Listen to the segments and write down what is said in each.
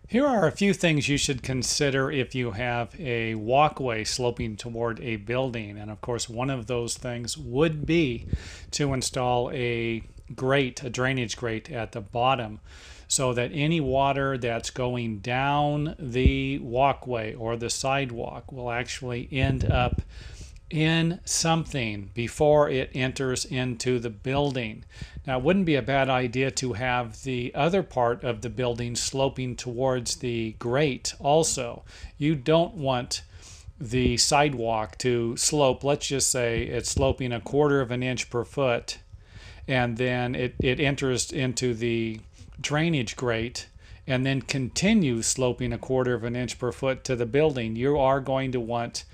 Here are a few things you should consider if you have a walkway sloping toward a building. And of course, one of those things would be to install a grate, a drainage grate at the bottom, so that any water that's going down the walkway or the sidewalk will actually end up in something before it enters into the building. Now, it wouldn't be a bad idea to have the other part of the building sloping towards the grate also. You don't want the sidewalk to slope, let's just say it's sloping a quarter of an inch per foot, and then it enters into the drainage grate and then continues sloping a quarter of an inch per foot to the building. You are going to want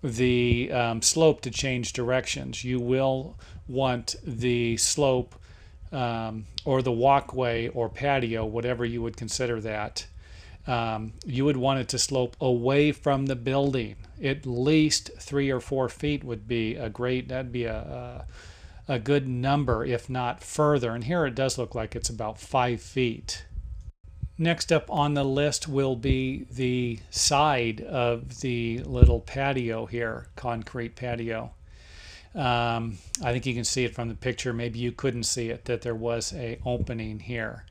the slope to change directions. You will want the slope or the walkway or patio, whatever you would consider that, you would want it to slope away from the building. At least 3 or 4 feet would be that'd be a good number, if not further. And here it does look like it's about 5 feet. Next up on the list will be the side of the little patio here, concrete patio. I think you can see it from the picture. Maybe you couldn't see it, that there was an opening here.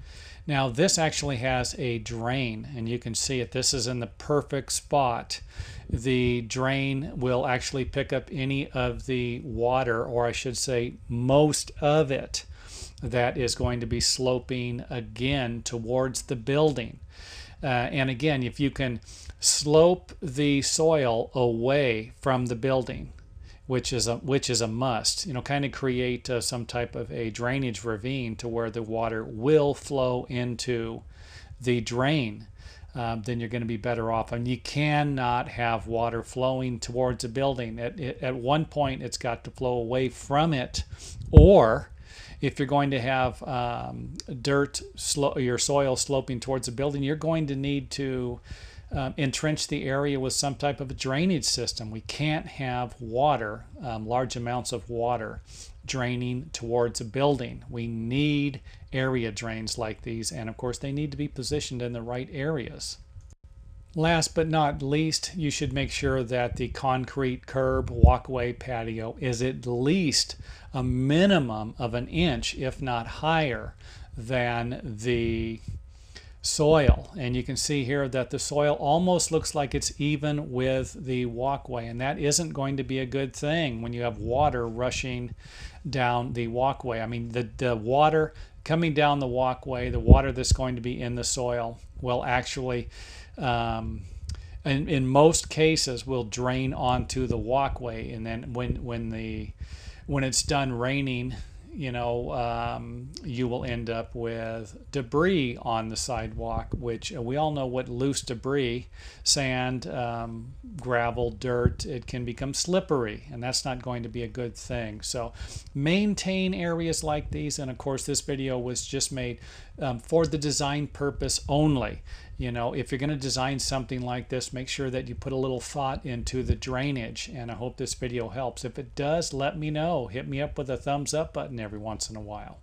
Now this actually has a drain, and you can see it. This is in the perfect spot. The drain will actually pick up any of the water, or I should say most of it, that is going to be sloping again towards the building. And again, if you can slope the soil away from the building, which is a must, kind of create some type of a drainage ravine to where the water will flow into the drain, then you're going to be better off. And you cannot have water flowing towards a building. At one point, it's got to flow away from it, or if you're going to have your soil sloping towards a building, you're going to need to entrench the area with some type of a drainage system. We can't have water, large amounts of water, draining towards a building. We need area drains like these, and of course they need to be positioned in the right areas. Last but not least, you should make sure that the concrete curb, walkway, patio is at least a minimum of an inch, if not higher, than the soil. And you can see here that the soil almost looks like it's even with the walkway, and that isn't going to be a good thing when you have water rushing down the walkway. I mean, the water coming down the walkway, the water that's going to be in the soil will actually in most cases will drain onto the walkway, and then when it's done raining, you will end up with debris on the sidewalk, which we all know what loose debris, sand, gravel, dirt, it can become slippery, and that's not going to be a good thing. So maintain areas like these, and of course this video was just made for the design purpose only. If you're going to design something like this, make sure that you put a little thought into the drainage, and I hope this video helps. If it does, let me know. Hit me up with a thumbs up button every once in a while.